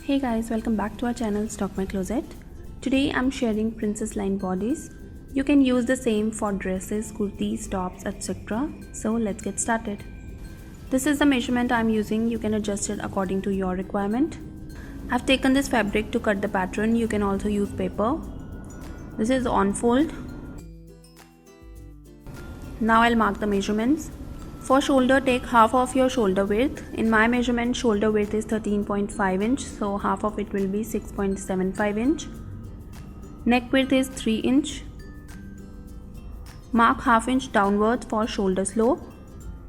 Hey guys, welcome back to our channel Stalk My Closet. Today I'm sharing princess line bodies. You can use the same for dresses, kurtis, tops, etc. So let's get started. This is the measurement I'm using. You can adjust it according to your requirement. I've taken this fabric to cut the pattern. You can also use paper. This is on fold. Now I'll mark the measurements. For shoulder, take half of your shoulder width. In my measurement, shoulder width is 13.5 inch, so half of it will be 6.75 inch. Neck width is 3 inch. Mark half inch downwards for shoulder slope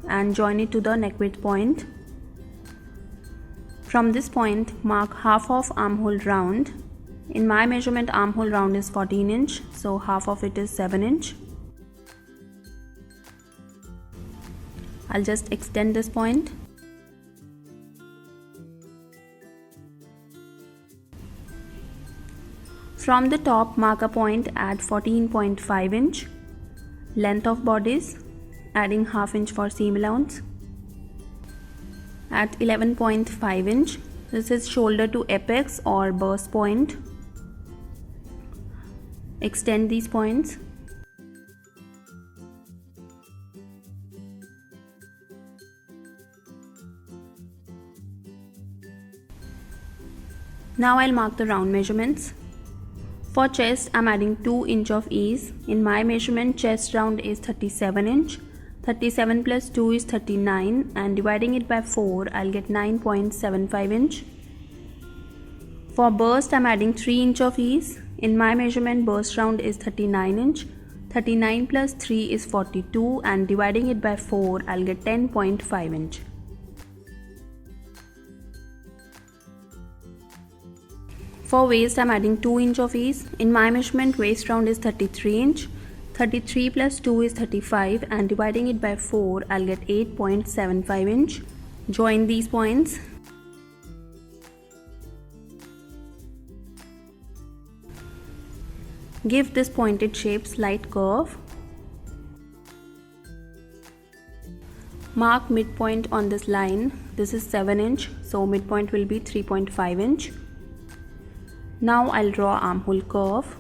and join it to the neck width point. From this point, mark half of armhole round. In my measurement, armhole round is 14 inch, so half of it is 7 inch. I'll just extend this point. From the top, mark a point at 14.5 inch. Length of bodice, adding half inch for seam allowance. At 11.5 inch, this is shoulder to apex or burst point. Extend these points. Now I'll mark the round measurements. For chest, I'm adding 2 inch of ease. In my measurement, chest round is 37 inch. 37 plus 2 is 39, and dividing it by 4, I'll get 9.75 inch. For burst, I'm adding 3 inch of ease. In my measurement, burst round is 39 inch. 39 plus 3 is 42, and dividing it by 4, I'll get 10.5 inch. For waist, I'm adding 2 inch of ease. In my measurement, waist round is 33 inch. 33 plus 2 is 35, and dividing it by 4, I'll get 8.75 inch. Join these points. Give this pointed shape slight curve. Mark midpoint on this line. This is 7 inch, so midpoint will be 3.5 inch. Now I'll draw armhole curve.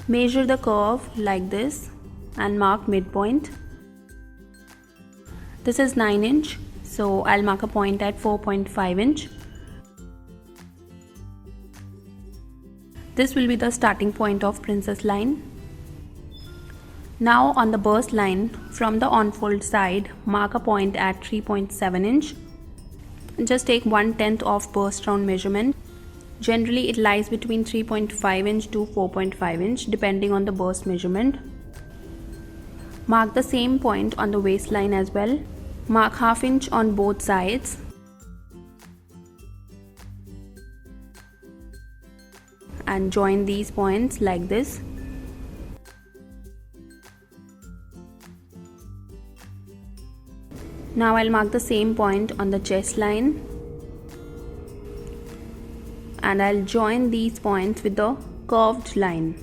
Measure the curve like this and mark midpoint. This is 9 inch, so I'll mark a point at 4.5 inch. This will be the starting point of princess line. Now on the burst line, from the on-fold side, mark a point at 3.7 inch. Just take 1/10 of burst round measurement. Generally it lies between 3.5 inch to 4.5 inch depending on the burst measurement. Mark the same point on the waistline as well. Mark half inch on both sides. And join these points like this. Now I'll mark the same point on the chest line, and I'll join these points with the curved line.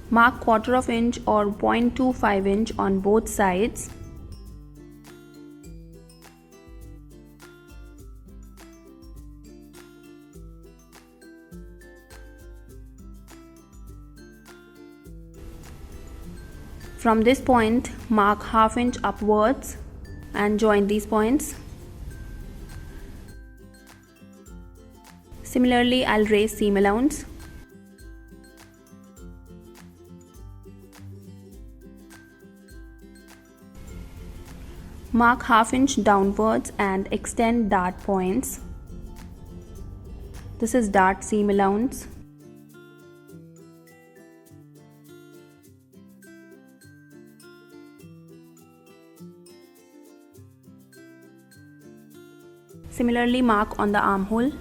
Mark 1/4 inch or 0.25 inch on both sides. From this point, mark half inch upwards and join these points. Similarly, I'll raise seam allowance. Mark half inch downwards and extend dart points. This is dart seam allowance. Similarly, mark on the armhole.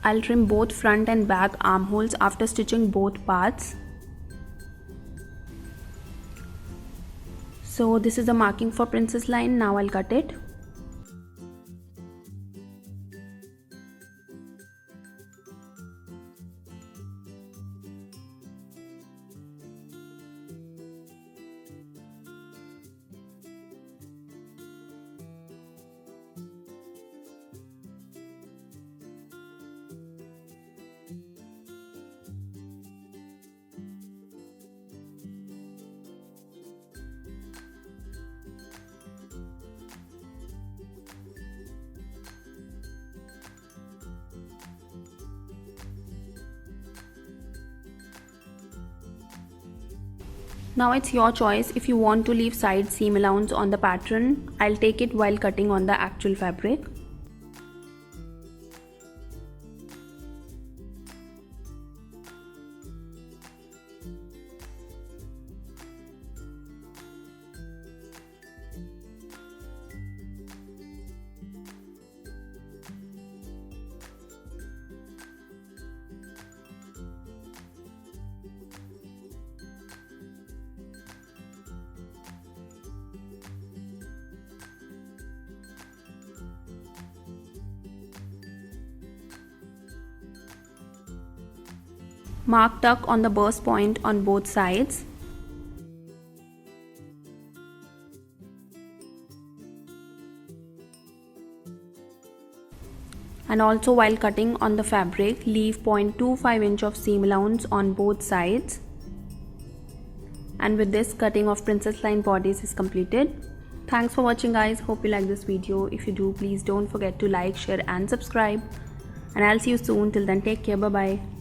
I'll trim both front and back armholes after stitching both parts. So this is the marking for princess line. Now I'll cut it. Now it's your choice if you want to leave side seam allowance on the pattern. I'll take it while cutting on the actual fabric. Mark tuck on the burst point on both sides. And also while cutting on the fabric, leave 0.25 inch of seam allowance on both sides. And with this, cutting of princess line bodice is completed. Thanks for watching guys. Hope you like this video. If you do, please don't forget to like, share and subscribe. And I'll see you soon. Till then, take care. Bye bye.